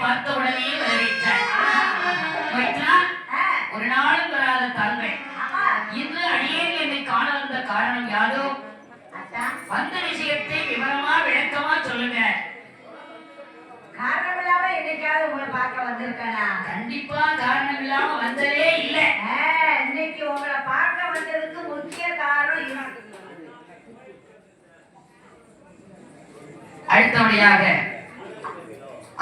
பார்த்த உடனே வரவேற்றார். ஒரு நாளும் வராத தாங்கள் இன்று அடியேன் என்னை காண வந்த காரணம் யாதோ? வந்த விஷயத்தை விவரமா விளக்கமா சொல்லுங்க. காரணம் இல்லாம என்னைக்காவது உங்களை பார்க்க வந்திருக்கேனா? கண்டிப்பா காரணம் இல்லாம வந்ததே இல்ல. இன்னைக்கு உங்களை பார்க்க வந்ததுக்கு முக்கிய காரணம் அடுத்தபடியாக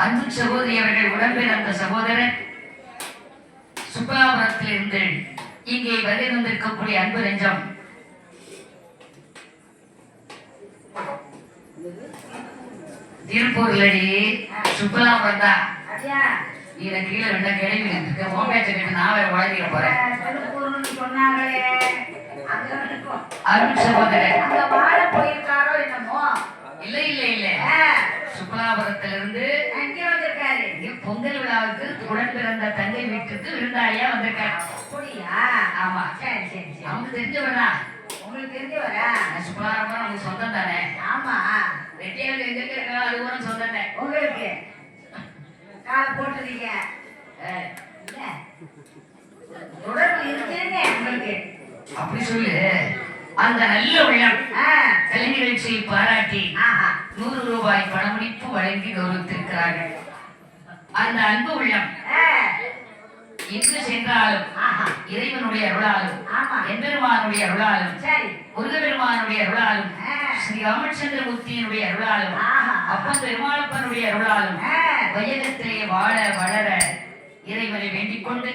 அன்பு சகோதரி அவர்கள் உடன்பிறந்த சகோதரர் சுப்பலாபுரத்திலிருந்து இங்கே வருகை வந்திருக்கக்கூடிய அன்பு நெஞ்சம் திருப்பூர்லடி சுப்பலாபுரம் தான். இதுல கீழே ரெண்ட கிளம்பி ஓம்பேச்ச கேட்டு நான் வேற உழைக்கிற போறேன். அருண் சகோதரர் இல்ல இல்ல இல்ல சுப்பலாபுரத்திலிருந்து பொங்கல் விழாவுக்கு உடன் பிறந்த தங்கை வீட்டுக்கு விருந்தாளியா வந்திருக்காரு. ஆமா அவங்க தெரிஞ்சவரா? உங்களுக்கு தெரிஞ்சவரா? சுப்பலாபுரம் நமக்கு சொந்தம் தானே. ஆமா வெட்டியாவது எங்க இருக்கா? அது கூட சொந்தம் தான். உங்களுக்கு கால போட்டுறீங்க தொடர்பு இருக்குங்க உங்களுக்கு. அப்படி சொல்லு. அந்த நல்ல உள்ளம் கலை நிகழ்ச்சியை பாராட்டி 100 ரூபாய் பணமுடிப்பு வழங்கி கௌரவித்திருக்கிறார்கள். அந்த அன்பு உள்ளம் எங்கு சென்றாலும் இறைவனுடைய அருளாலும் எம்பெருமானுடைய அருளாலும் முருகபெருமானுடைய அருளாலும் ஸ்ரீ ராமச்சந்திரமூர்த்தியினுடைய அருளாலும் அப்பன் பெருமாளப்பனுடைய அருளாலும் வையகத்திலே வாழ வளர இறைவனை வேண்டிக் கொண்டு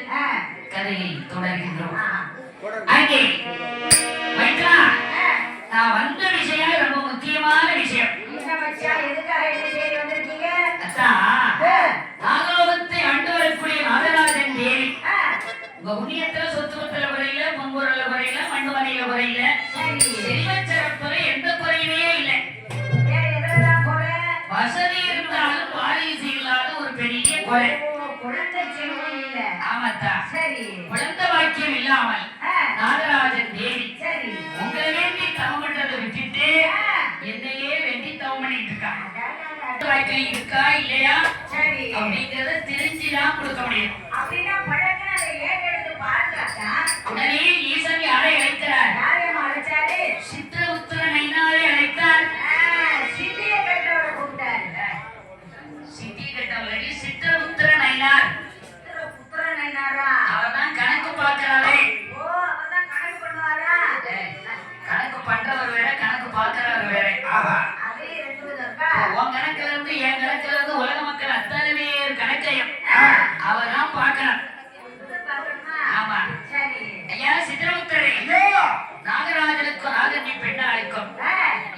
கதையை தொடர்கின்றோம். அங்கே நான் வந்த விஷயம் ரொம்ப முக்கியமான விஷயம். நாகலோகத்தை ஆண்டு வரக்கூடிய நாகராஜன் தேவி புண்ணியத்துல சொத்து பத்தல குறையில, பொங்குரல குறையில, மண்ணு மனையில குறையில, செல்வச்சரப்புல எந்த குறையுமே இல்லை. வசதி இருந்தாலும் வாரிசு இல்லாத ஒரு பெரிய குறை. ஆமாத்தா குழந்தை வாக்கியம் இல்லாமல் நாகராஜன் தேவி உங்களை வேண்டி தவம் பண்றதை விட்டுட்டு என்னையே வேண்டி தவம் பண்ணிட்டு இருக்காங்க. வாக்கியம் இருக்கா இல்லையா அப்படிங்கறத தெரிஞ்சுதான் கொடுக்க முடியும். உடனே ஈசன் யாரை அழைக்கிறார்? சித்திர உத்திர நைனாரை அழைத்தார். சித்தியை கட்டவரை சித்திர உத்திர நைனார். அவர்தான் கணக்கு பார்க்கிறாரே. கணக்கு பண்றவர் வேற, கணக்கு பார்க்கிறவர் வேற. உன் கணக்குல இருந்து என் கணக்குல இருந்து உலக மக்கள் அத்தனை பேர் கணக்கையும் அவர் தான் பார்க்கிறார். ஆமா ஐயா சித்திரமுத்திரை நாகராஜனுக்கும் நாகர்ணி பெண்ணா அழைக்கும்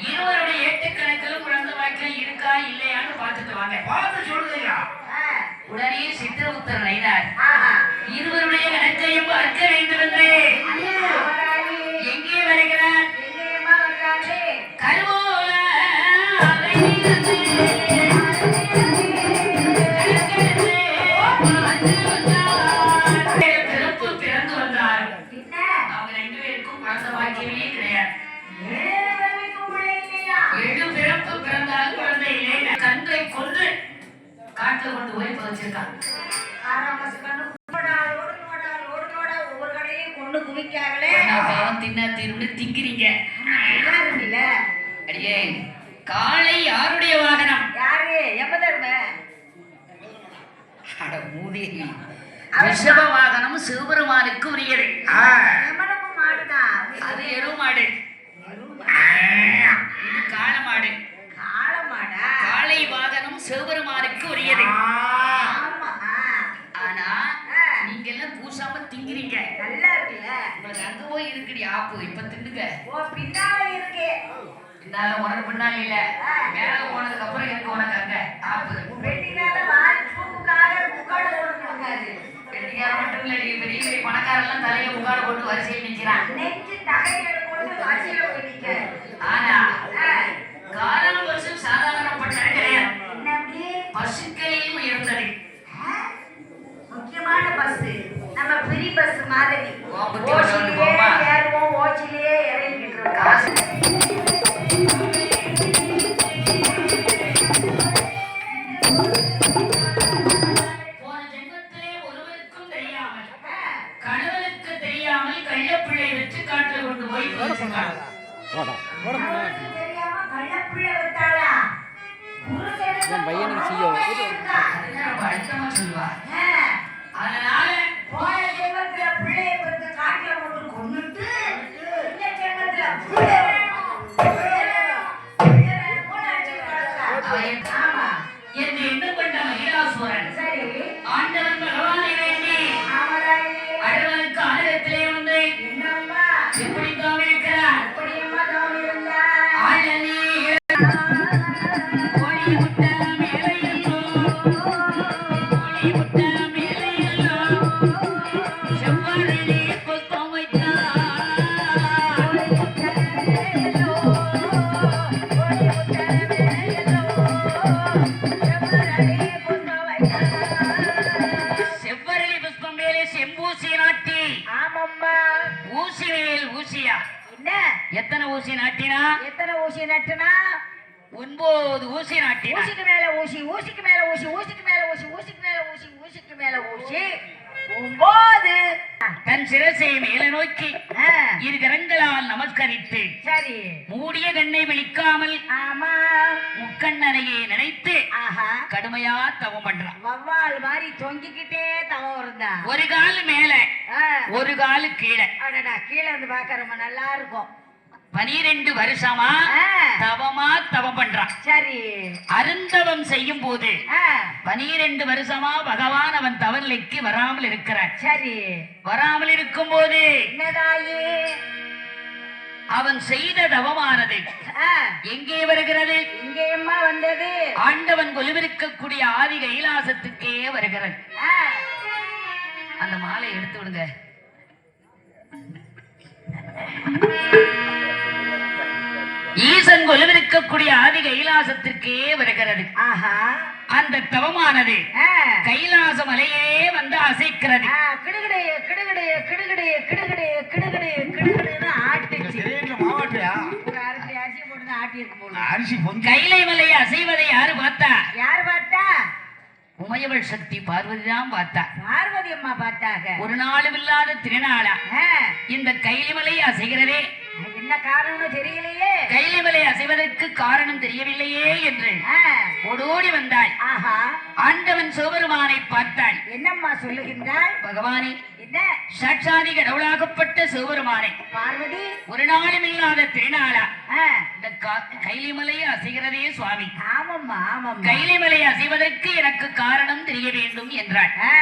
இருவருடைய ஏட்டுக்கணக்கிலும் குழந்தை வாக்கியம் இருக்கா இல்லையான்னு பார்த்துட்டு வாங்க. பார்த்து சொல்லுங்க. உடனே சித்திரமுத்திர நைனார் இருவருடைய கணக்கையும் பார்க்க வேண்டும் என்று எங்கே வருகிறார்? கருவூல பிறப்பு பிறந்து வந்தார். அவங்க 2 பேருக்கும் குழந்தை வாக்கியமே கிடையாது. 7 பிறப்பு பிறந்தாலும் குழந்தை இல்லை. கன்றை கொன்று காட்டுல கொண்டு போய் பதிச்சிருக்காங்க. திங்கிறீங்க. அடியே காளை யாருடைய வாகனம்? ரிஷப வாகனம் சிவபெருமானுக்கு உரியது. அது எருமாடு, இது காளமாடு. காளை வாகனம் சிவபெருமானுக்கு உரியது. ஆனா நீங்க எல்லாம் பூசாம திங்கிறீங்க. நல்லா இருக்குல்ல? உங்களுக்கு அங்க போய் இருக்குடி ஆப்பு. இப்ப தின்னுங்க. பின்னால இருக்கு. பின்னால உனக்கு பின்னால இல்ல, மேல போனதுக்கு அப்புறம் இருக்கு உனக்கு அங்க ஆப்பு. வெட்டினால வாய் தூக்குக்காக முக்காடு போட்டுருக்காரு. வெட்டிக்கார மட்டும் இல்ல, பெரிய பெரிய பணக்காரெல்லாம் தலையில முக்காடு போட்டு வரிசையில் நிக்கிறான். நெஞ்சு தகையில போட்டு வரிசையில போய் நிக்க. ஆனா காரண வருஷம் சாதாரணப்பட்டது கிடையாது. பசுக்களில் உயர்ந்தது. முக்கியமான பஸ் நம்ம ஃப்ரீ பஸ் மாதிரி. ஓச்சிலே இறங்கிட்டு இருக்கோம். வருஷம் பையனுக்கு செய்யும் இருக்கா. ரொம்ப அழுத்தமா சொல்லுவா. ஆ, அதனால போன ஜென்மத்துல பிள்ளையை பெற்று காட்டுல போட்டு கொன்னுட்டு, இந்த ஜென்மத்துல பிள்ளை வேணும், பிள்ளை வேணும், பிள்ளை வேணும்னு அடிச்சுட்டு கிடக்குறா. அவன் ஆமா, என்று என்ன பண்ண மகிழாசுரன் சரி. ஆண்டவன் பகவானை வேண்டி ஆமதாயி, அழவனுக்கு ஆலயத்திலே வந்து என்னம்மா, எப்படி தோமிருக்கிறார் எப்படியம்மா தவம் இருந்தா? ஆழனி கோழி முட்டை மேலையல்லோ கோழி முட்டை மேலையல்லோ செவ்வாழை புத்தம் வைத்தார் செவ்வரளி புஷ்பம் மேலே செம்பூசி நாட்டி ஆமாம்மா. ஊசி மேல் ஊசியா என்ன எத்தனை ஊசி நாட்டினா எத்தனை ஊசி நட்டுனா? 9 ஊசி நாட்டினா ஊசிக்கு மேல ஊசி, ஊசிக்கு மேல ஊசி, ஊசிக்கு மேல ஊசி, ஊசிக்கு மேல ஊசி, ஊசிக்கு மேல ஊசி 9. தன் சிரசை மேல நோக்கி ஆ, இரு கரங்களால் நமஸ்கரித்து சரி. மூடிய கண்ணை விழிக்காமல் ஆமா. முக்கண்ணனையை நினைத்து ஆஹா, கடுமையா தவம் பண்றான். வவ்வால் மாதிரி தொங்கிக்கிட்டே தவம் இருந்தா. ஒரு கால் மேல ஆ, ஒரு காலு கீழே அடடா, கீழே இருந்து பார்க்க ரொம்ப நல்லா இருக்கும். 12 வருஷமா ஆ, தவமா தவம் பண்றான். சரி. அருந்தவம் செய்யும் போது ஆ, 12 வருஷமா பகவான் அவன் தவநிலைக்கு வராமல் இருக்கிறான். சரி. வராமல் இருக்கும் போது என்னதாயி? அவன் செய்த தவமானது ஆ, எங்கே வருகிறது? இங்கேயம்மா வந்தது. ஆண்டவன் கொலுவிருக்கக்கூடிய ஆதி கைலாசத்துக்கே வருகிறது. ஆ, அந்த மாலை எடுத்து விடுங்க. ஈசன் கொலுவிருக்கக்கூடிய ஆதி கைலாசத்திற்கே வருகிறது. ஆஹா. அந்த தவமானது ஆ, கைலாச மலையே வந்து அசைக்கிறது. ஆ, கிடுகிடைய கிடுகிடைய கிடுகிடைய கிடுகிடைய கிடுகிடைய கிடுகிடுன்னு ஆட்டுச்சு. மாவாட்டியா ஒரு அரிசி அரிசி போட்டு ஆட்டி இருக்கும் போல. அரிசி பொங்கி கைலை மலையை அசைவதை யாரு பார்த்தா? யார் பார்த்தா? உமையவள் சக்தி பார்வதி தான் பார்த்தா. பார்வதி அம்மா பார்த்தாங்க. ஒரு நாளும் இல்லாத திருநாளா ஆ, இந்த கைலிமலை அசைகிறதே. என்ன காரணம்னு தெரியலையே. கைலிமலை அசைவதற்கு காரணம் தெரியவில்லையே என்று ஆ, ஓடோடி வந்தாள். ஆஹா. ஆண்டவன் சிவபெருமானை பார்த்தாள். என்னம்மா சொல்லுகின்றாள்? பகவானே, என்ன சாட்சாதி கடவுளாகப்பட்ட சிவபெருமானை பார்வதி? ஒரு நாளும் இல்லாத திருநாளா ஆ, இந்த கைலிமலையை அசைகிறதே சுவாமி. ஆமாம்மா ஆமாம்மா. கைலிமலை அசைவதற்கு எனக்கு காரணம் தெரிய வேண்டும் என்றாள். ஆ,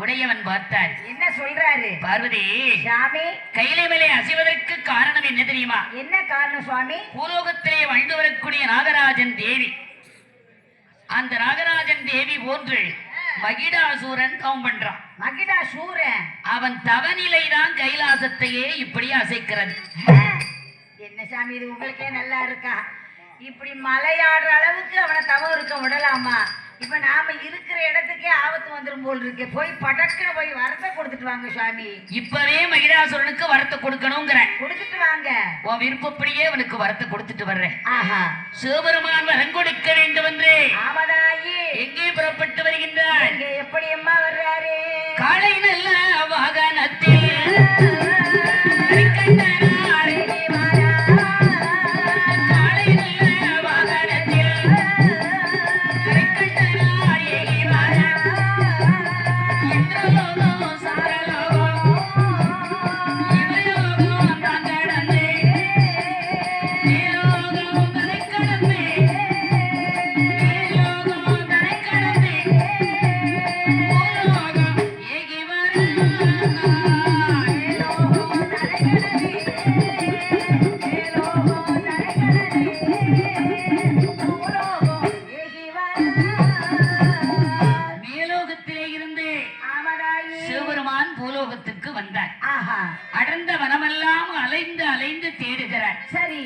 உடையவன் பார்த்தார். என்ன சொல்றாரு? பார்வதி, சாமி, கைலிமலை அசைவதற்கு காரணம் என்ன தெரியுமா? என்ன காரணம் சுவாமி? பூலோகத்திலே வாழ்ந்து வரக்கூடிய நாகராஜன் தேவி. அந்த நாகராஜன் தேவி போன்று மகிடாசூரன் தவம் பண்றான். மகிடா சூரன். அவன் தவநிலை தான் கைலாசத்தையே இப்படி அசைக்கிறது. ஆ, என்ன சாமி இது உங்களுக்கே நல்லா இருக்கா? இப்படி மலையாடுற அளவுக்கு அவனை தவம் இருக்க விடலாமா? இப்ப நாம இருக்கிற இடத்துக்கே ஆபத்து வந்துரும் போல் இருக்கு. போய் படக்குன்னு போய் வரத்தை கொடுத்துட்டு வாங்க சாமி. இப்பவே மகிடாசுரனுக்கு வரத்தை கொடுக்கணுங்கிற கொடுத்துட்டு வாங்க. உன் விருப்பப்படியே அவனுக்கு வரத்தை கொடுத்துட்டு வர்றேன். ஆஹா. சிவபெருமான் வரம் கொடுக்க வேண்டும் என்று ஆமதாயி. எங்கே புறப்பட்டு வருகின்றான்? இங்க எப்படி அம்மா வர்றாரு? காலை நல்ல வாகனத்தில் கண்டனாரே வாரா. காலை நல்ல வாகனத்தில் கண்டனாரே வாரா. இந்திரலோகம் சந்திரலோகம் இவலோகம் தான் கடந்து மேலோகம் தனை கடந்து மேலோகம் தனை கடந்து பூலோகம் ஏகி வரா. மேலோகத்திலே இருந்து சிவபெருமான் பூலோகத்துக்கு வந்தார். ஆஹா. அடர்ந்த வனமெல்லாம் அலைந்து அலைந்து தேடுகிறார். சரி.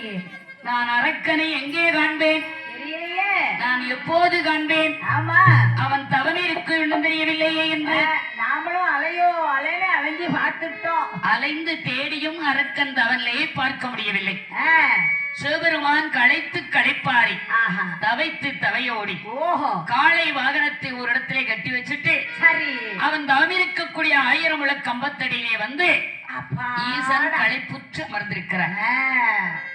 நான் அரக்கனை எங்கே காண்பேன்? தெரியலையே. நான் எப்போது காண்பேன்? ஆமா. அவன் தவனிற்கு இன்னும் தெரியவில்லையே என்று நாமளும் அலைன்னு அலைஞ்சு பார்த்துட்டோம். அலைந்து தேடியும் அரக்கன் தவநிலையை பார்க்க முடியவில்லை. ஆ. சிவபெருமான் களைத்து களைப்பாரி ஆஹா. தவைத்து தவையோடி ஓஹோ. காளை வாகனத்தை ஒரு இடத்திலே கட்டி வச்சுட்டு சரி. அவன் தவமிருக்கக்கூடிய 1000 முழ கம்பத்தடியிலே வந்து அப்பா. ஈசன் களைப்புற்று அமர்ந்திருக்கிறான். ஆ.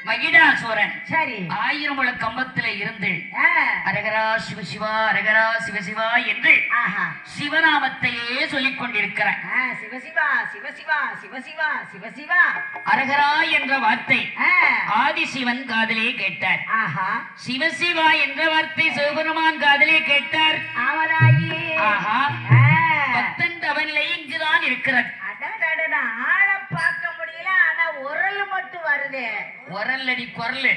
மகிடா தைலாசுரன் சரி 1000 முழ கம்பத்தில இருந்து ஆ, அரகரா சிவசிவா அரகரா சிவசிவா என்று ஆஹா சிவநாமத்தையே சொல்லிக் கொண்டிருக்கிறார். ஆ, சிவசிவா சிவசிவா சிவசிவா சிவசிவா அரகரா என்ற வார்த்தை ஆ, ஆதிசிவன் காதிலே கேட்டார். ஆஹா சிவசிவா என்ற வார்த்தை சிவபெருமான் காதிலே கேட்டார். ஆவராயி ஆஹா ஆ, பக்தன் தவநிலை இங்குதான் இருக்கிறது. அடடடடா, ஆளை பார்க்க முடியல ஆனா உரல் மட்டும் வருதே குரல்லடி குரல்